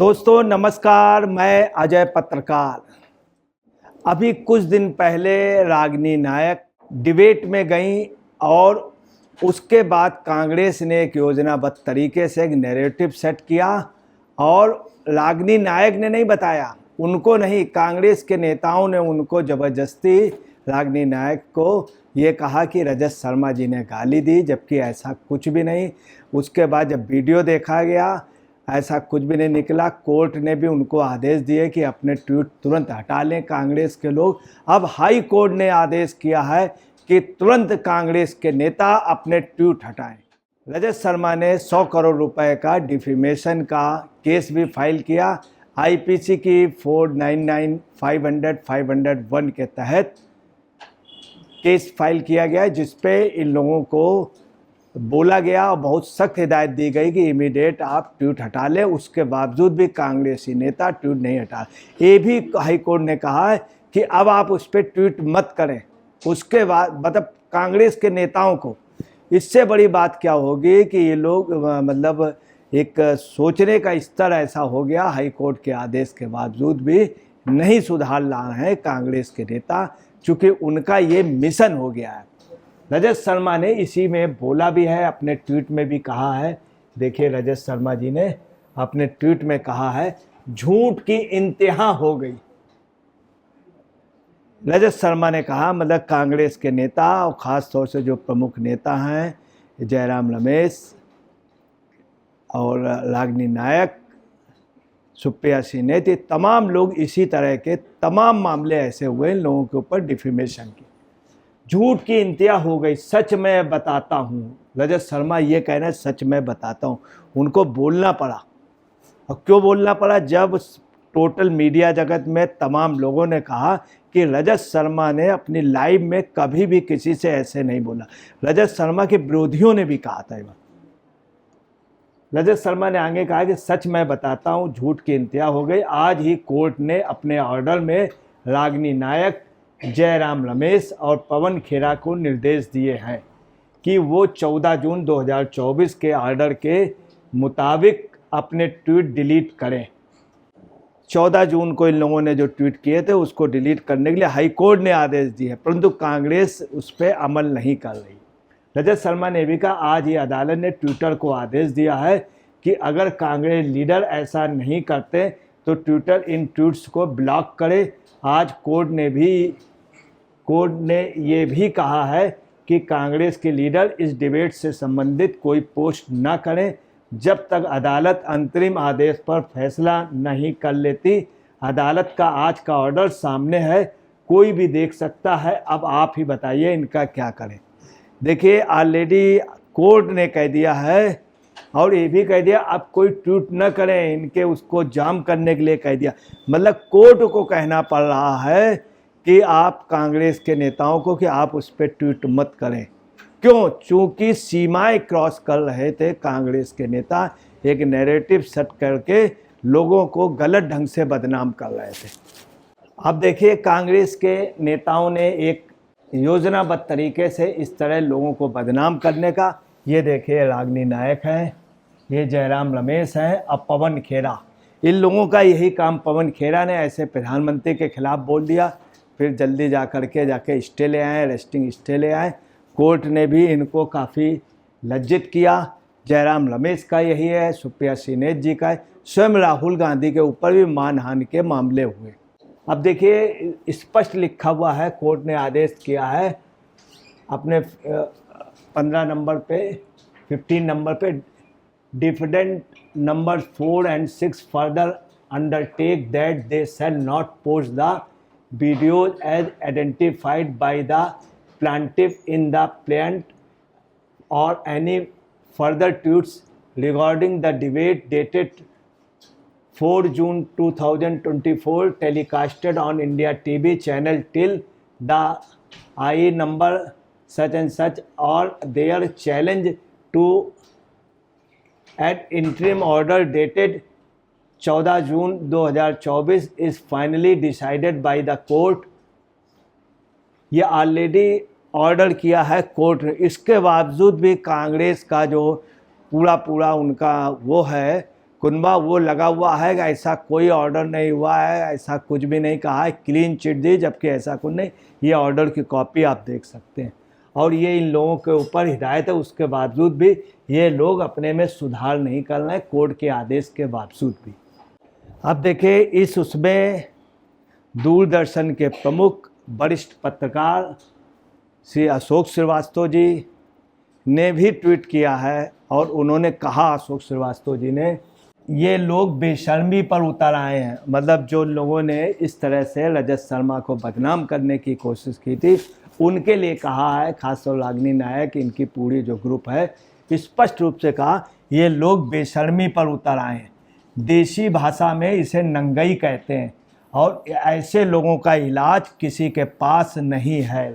दोस्तों नमस्कार, मैं अजय पत्रकार। अभी कुछ दिन पहले रागिनी नायक डिबेट में गई और उसके बाद कांग्रेस ने एक योजनाबद्ध तरीके से एक नैरेटिव सेट किया और रागिनी नायक ने नहीं बताया, उनको नहीं, कांग्रेस के नेताओं ने उनको ज़बरदस्ती रागिनी नायक को ये कहा कि रजत शर्मा जी ने गाली दी, जबकि ऐसा कुछ भी नहीं। उसके बाद जब वीडियो देखा गया, ऐसा कुछ भी नहीं निकला। कोर्ट ने भी उनको आदेश दिए कि अपने ट्वीट तुरंत हटा लें कांग्रेस के लोग। अब हाई कोर्ट ने आदेश किया है कि तुरंत कांग्रेस के नेता अपने ट्वीट हटाएं। रजत शर्मा ने 100 करोड़ रुपए का डिफेमेशन का केस भी फाइल किया। आईपीसी की 499, 500, 501 के तहत केस फाइल किया गया, जिस पे इन लोगों को बोला गया और बहुत सख्त हिदायत दी गई कि इमीडिएट आप ट्वीट हटा लें। उसके बावजूद भी कांग्रेसी नेता ट्वीट नहीं हटा। ये भी हाई कोर्ट ने कहा है कि अब आप उस पर ट्वीट मत करें। उसके बाद मतलब कांग्रेस के नेताओं को इससे बड़ी बात क्या होगी कि ये लोग मतलब एक सोचने का स्तर ऐसा हो गया, हाई कोर्ट के आदेश के बावजूद भी नहीं सुधार ला रहे हैं कांग्रेस के नेता, चूँकि उनका ये मिशन हो गया है। रजत शर्मा ने इसी में बोला भी है, अपने ट्वीट में भी कहा है। देखिए, रजत शर्मा जी ने अपने ट्वीट में कहा है, झूठ की इंतहा हो गई। रजत शर्मा ने कहा, मतलब कांग्रेस के नेता और ख़ास तौर से जो प्रमुख नेता हैं, जयराम रमेश और रागिनी नायक, सुप्रिया सिन्हा, तमाम लोग इसी तरह के तमाम मामले ऐसे हुए इन लोगों के ऊपर डिफेमेशन की। झूठ की इंतहा हो गई, सच मैं बताता हूँ। रजत शर्मा ये कह रहे हैं, सच मैं बताता हूँ। उनको बोलना पड़ा, और क्यों बोलना पड़ा? जब टोटल मीडिया जगत में तमाम लोगों ने कहा कि रजत शर्मा ने अपनी लाइव में कभी भी किसी से ऐसे नहीं बोला। रजत शर्मा के विरोधियों ने भी कहा था। रजत शर्मा ने आगे कहा कि सच मैं बताता हूँ, झूठ की इंतहा हो गई। आज ही कोर्ट ने अपने ऑर्डर में रागिनी नायक, जयराम रमेश और पवन खेरा को निर्देश दिए हैं कि वो 14 जून 2024 के ऑर्डर के मुताबिक अपने ट्वीट डिलीट करें। 14 जून को इन लोगों ने जो ट्वीट किए थे उसको डिलीट करने के लिए हाई कोर्ट ने आदेश दिए, परंतु कांग्रेस उस पर अमल नहीं कर रही। रजत शर्मा ने भी कहा, आज ही अदालत ने ट्विटर को आदेश दिया है कि अगर कांग्रेस लीडर ऐसा नहीं करते तो ट्विटर इन ट्वीट्स को ब्लॉक करे। आज कोर्ट ने ये भी कहा है कि कांग्रेस के लीडर इस डिबेट से संबंधित कोई पोस्ट न करें जब तक अदालत अंतरिम आदेश पर फैसला नहीं कर लेती। अदालत का आज का ऑर्डर सामने है, कोई भी देख सकता है। अब आप ही बताइए इनका क्या करें। देखिए, ऑलरेडी कोर्ट ने कह दिया है और ये भी कह दिया अब कोई ट्वीट न करें, इनके उसको जाम करने के लिए कह दिया। मतलब कोर्ट को कहना पड़ रहा है कि आप कांग्रेस के नेताओं को कि आप उस पर ट्वीट मत करें। क्यों? चूँकि सीमाएं क्रॉस कर रहे थे कांग्रेस के नेता, एक नैरेटिव सेट करके लोगों को गलत ढंग से बदनाम कर रहे थे। अब देखिए, कांग्रेस के नेताओं ने एक योजनाबद्ध तरीके से इस तरह लोगों को बदनाम करने का, ये देखिए रागिनी नायक हैं, ये जयराम रमेश हैं, अब पवन खेरा, इन लोगों का यही काम। पवन खेरा ने ऐसे प्रधानमंत्री के खिलाफ बोल दिया, फिर जल्दी जाके स्टे ले आए, अरेस्टिंग स्टे ले आए। कोर्ट ने भी इनको काफ़ी लज्जित किया। जयराम रमेश का यही है, सुप्रिया सिन्हा जी का है, स्वयं राहुल गांधी के ऊपर भी मानहानि के मामले हुए। अब देखिए, स्पष्ट लिखा हुआ है, कोर्ट ने आदेश किया है अपने 15 नंबर पे, 15 नंबर पे, defendant number 4 and 6 further undertake that they shall not post the videos as identified by the plaintiff in the plaint or any further tweets regarding the debate dated 4 June 2024 telecasted on India TV channel till the IE number such and such or their challenge to at interim order dated 14 June 2024 is finally decided by the court। ये already order किया है court ने। इसके बावजूद भी कांग्रेस का जो पूरा उनका वो है कुनबा वो लगा हुआ है कि ऐसा कोई ऑर्डर नहीं हुआ है, ऐसा कुछ भी नहीं कहा है, क्लीन चिट दी, जबकि ऐसा कुछ नहीं। ये ऑर्डर की कॉपी आप देख सकते हैं। और ये इन लोगों के ऊपर हिदायत है, उसके बावजूद भी ये लोग अपने में सुधार नहीं कर रहे हैं, कोर्ट के आदेश के बावजूद भी। अब देखिए इस उसमें दूरदर्शन के प्रमुख वरिष्ठ पत्रकार श्री अशोक श्रीवास्तव जी ने भी ट्वीट किया है और उन्होंने कहा, अशोक श्रीवास्तव जी ने, ये लोग बेशर्मी पर उतर आए हैं। मतलब जो लोगों ने इस तरह से रजत शर्मा को बदनाम करने की कोशिश की थी, उनके लिए कहा है, खासतौर रागिनी नायक, इनकी पूरी जो ग्रुप है, स्पष्ट रूप से कहा ये लोग बेशर्मी पर उतर आए हैं। देसी भाषा में इसे नंगई कहते हैं और ऐसे लोगों का इलाज किसी के पास नहीं है।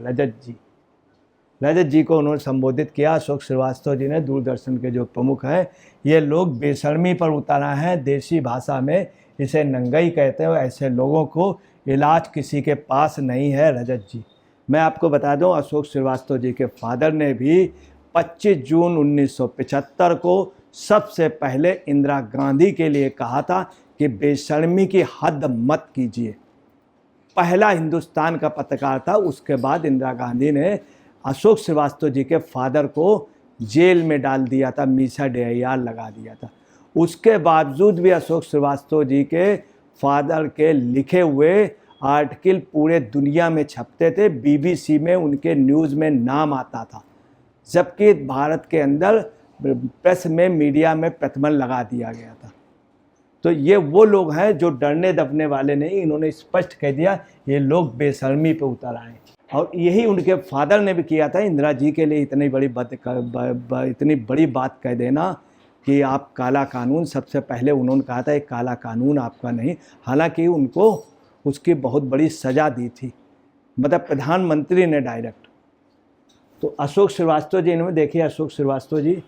रजत जी को उन्होंने संबोधित किया, अशोक श्रीवास्तव जी ने, दूरदर्शन के जो प्रमुख हैं। ये लोग बेशर्मी पर उतर आए हैं, देसी भाषा में इसे नंगई कहते हैं, ऐसे लोगों को इलाज किसी के पास नहीं है। रजत जी, मैं आपको बता दूं, अशोक श्रीवास्तव जी के फादर ने भी 25 जून 1975 को सबसे पहले इंदिरा गांधी के लिए कहा था कि बेशर्मी की हद मत कीजिए। पहला हिंदुस्तान का पत्रकार था। उसके बाद इंदिरा गांधी ने अशोक श्रीवास्तव जी के फादर को जेल में डाल दिया था, मीसा DIR लगा दिया था। उसके बावजूद भी अशोक श्रीवास्तव जी के फादर के लिखे हुए आर्टिकल पूरे दुनिया में छपते थे, BBC में उनके न्यूज़ में नाम आता था, जबकि भारत के अंदर प्रेस में, मीडिया में प्रतिबंध लगा दिया गया था। तो ये वो लोग हैं जो डरने दबने वाले नहीं। इन्होंने स्पष्ट कह दिया ये लोग बेशर्मी पे उतर आए, और यही उनके फादर ने भी किया था। इंदिरा जी के लिए इतनी बड़ी बात कह देना कि आप काला कानून, सबसे पहले उन्होंने कहा था एक काला कानून आपका नहीं, हालांकि उनको उसकी बहुत बड़ी सज़ा दी थी, मतलब प्रधानमंत्री ने डायरेक्ट। तो अशोक श्रीवास्तव जी, इन्होंने देखिए, अशोक श्रीवास्तव जी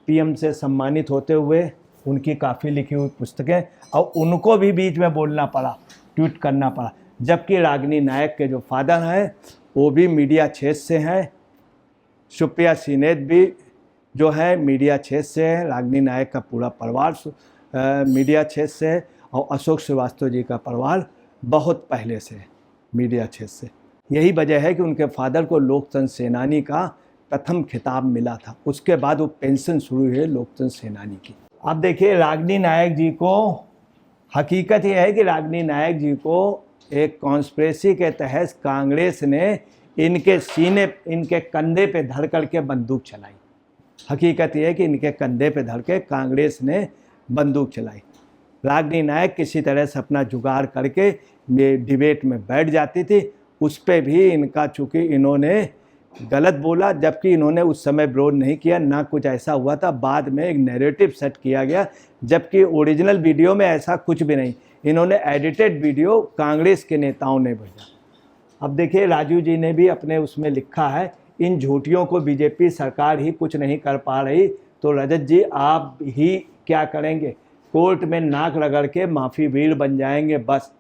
PM से सम्मानित होते हुए उनकी काफ़ी लिखी हुई पुस्तकें, और उनको भी बीच में बोलना पड़ा, ट्वीट करना पड़ा। जबकि रागिनी नायक के जो फादर हैं वो भी मीडिया क्षेत्र से हैं, सुप्रिया सीनेत भी जो है मीडिया क्षेत्र से है, रागिनी नायक का पूरा परिवार मीडिया क्षेत्र से है, और अशोक श्रीवास्तव जी का परिवार बहुत पहले से मीडिया क्षेत्र से। यही वजह है कि उनके फादर को लोकतंत्र सेनानी का प्रथम खिताब मिला था। उसके बाद वो पेंशन शुरू हुई है लोकतंत्र सेनानी की। अब देखिए रागिनी नायक जी को, हकीकत यह है कि रागिनी नायक जी को एक कॉन्स्पिरेसी के तहत कांग्रेस ने इनके सीने, इनके कंधे पे धर करके बंदूक चलाई। हकीकत यह है कि इनके कंधे पे धर के कांग्रेस ने बंदूक चलाई। रागिनी नायक किसी तरह से अपना जुगाड़ करके डिबेट में बैठ जाती थी। उस पर भी इनका, चूँकि इन्होंने गलत बोला, जबकि इन्होंने उस समय विरोध नहीं किया, ना कुछ ऐसा हुआ था। बाद में एक नैरेटिव सेट किया गया, जबकि ओरिजिनल वीडियो में ऐसा कुछ भी नहीं। इन्होंने एडिटेड वीडियो कांग्रेस के नेताओं ने भेजा। अब देखिए राजू जी ने भी अपने उसमें लिखा है, इन झूठियों को बीजेपी सरकार ही कुछ नहीं कर पा रही, तो रजत जी आप ही क्या करेंगे? कोर्ट में नाक रगड़ के माफ़ी वीर बन जाएंगे बस,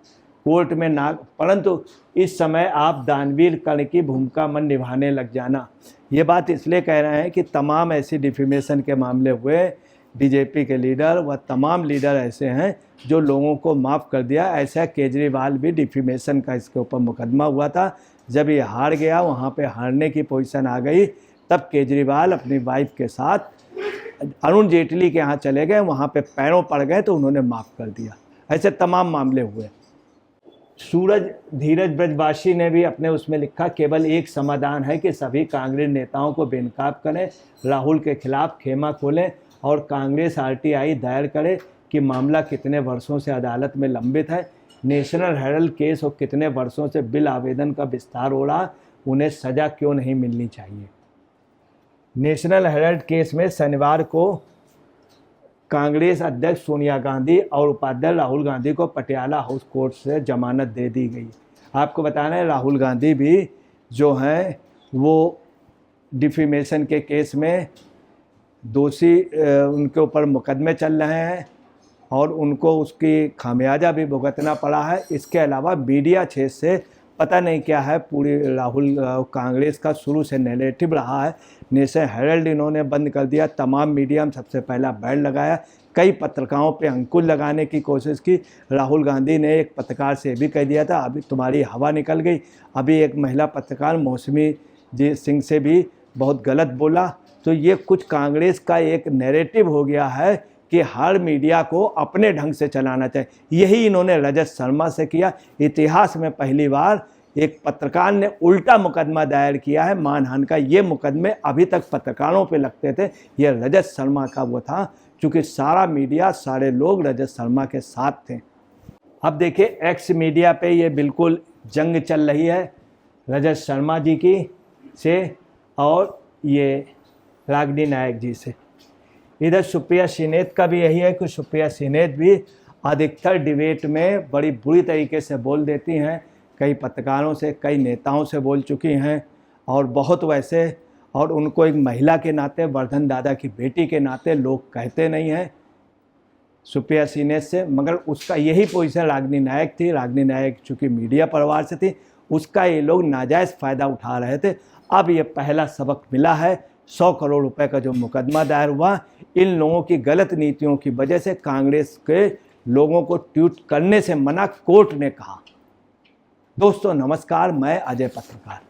कोर्ट में नाक। परंतु इस समय आप दानवीर कर्ण की भूमिका मन निभाने लग जाना। ये बात इसलिए कह रहे हैं कि तमाम ऐसी डिफेमेशन के मामले हुए, बीजेपी के लीडर व तमाम लीडर ऐसे हैं जो लोगों को माफ़ कर दिया। ऐसा केजरीवाल भी डिफेमेशन का इसके ऊपर मुकदमा हुआ था, जब ये हार गया, वहाँ पे हारने की पोजीशन आ गई, तब केजरीवाल अपनी वाइफ के साथ अरुण जेटली के यहाँ चले गए, वहाँ पे पैरों पड़ गए तो उन्होंने माफ़ कर दिया। ऐसे तमाम मामले हुए। धीरज ब्रजवासी ने भी अपने उसमें लिखा, केवल एक समाधान है कि सभी कांग्रेस नेताओं को बेनकाब करें, राहुल के खिलाफ खेमा खोलें और कांग्रेस RTI दायर करे कि मामला कितने वर्षों से अदालत में लंबित है, नेशनल हेराल्ड केस और कितने वर्षों से बिल आवेदन का विस्तार हो रहा, उन्हें सज़ा क्यों नहीं मिलनी चाहिए। नेशनल हेराल्ड केस में शनिवार को कांग्रेस अध्यक्ष सोनिया गांधी और उपाध्यक्ष राहुल गांधी को पटियाला हाउस कोर्ट से जमानत दे दी गई। आपको बताना है राहुल गांधी भी जो हैं वो डिफेमेशन के केस में दोषी, उनके ऊपर मुकदमे चल रहे हैं और उनको उसकी खामियाजा भी भुगतना पड़ा है। इसके अलावा मीडिया क्षेत्र से पता नहीं क्या है, पूरी राहुल कांग्रेस का शुरू से नैरेटिव रहा है। नेशनल हेराल्ड इन्होंने बंद कर दिया, तमाम मीडिया में सबसे पहला बैन लगाया, कई पत्रकारों पे अंकुश लगाने की कोशिश की। राहुल गांधी ने एक पत्रकार से भी कह दिया था अभी तुम्हारी हवा निकल गई। अभी एक महिला पत्रकार मौसमी जी सिंह से भी बहुत गलत बोला। तो ये कुछ कांग्रेस का एक नैरेटिव हो गया है कि हर मीडिया को अपने ढंग से चलाना चाहिए। यही इन्होंने रजत शर्मा से किया। इतिहास में पहली बार एक पत्रकार ने उल्टा मुकदमा दायर किया है मानहानि का। ये मुकदमे अभी तक पत्रकारों पे लगते थे, ये रजत शर्मा का वो था, क्योंकि सारा मीडिया सारे लोग रजत शर्मा के साथ थे। अब देखिए एक्स मीडिया पे ये बिल्कुल जंग चल रही है रजत शर्मा जी की से और ये रागिनी नायक जी से। इधर सुप्रिया श्रीनेत का भी यही है कि सुप्रिया श्रीनेत भी अधिकतर डिबेट में बड़ी बुरी तरीके से बोल देती हैं। कई पत्रकारों से, कई नेताओं से बोल चुकी हैं और बहुत वैसे, और उनको एक महिला के नाते, वर्धन दादा की बेटी के नाते लोग कहते नहीं हैं सुप्रिया श्रीनेत से, मगर उसका यही पोजीशन रागिनी नायक थी। रागिनी नायक चूँकि मीडिया परिवार से थी, उसका ये लोग नाजायज़ फ़ायदा उठा रहे थे। अब ये पहला सबक मिला है। 100 करोड़ रुपए का जो मुकदमा दायर हुआ, इन लोगों की गलत नीतियों की वजह से कांग्रेस के लोगों को ट्वीट करने से मना कोर्ट ने कहा। दोस्तों नमस्कार, मैं अजय पत्रकार।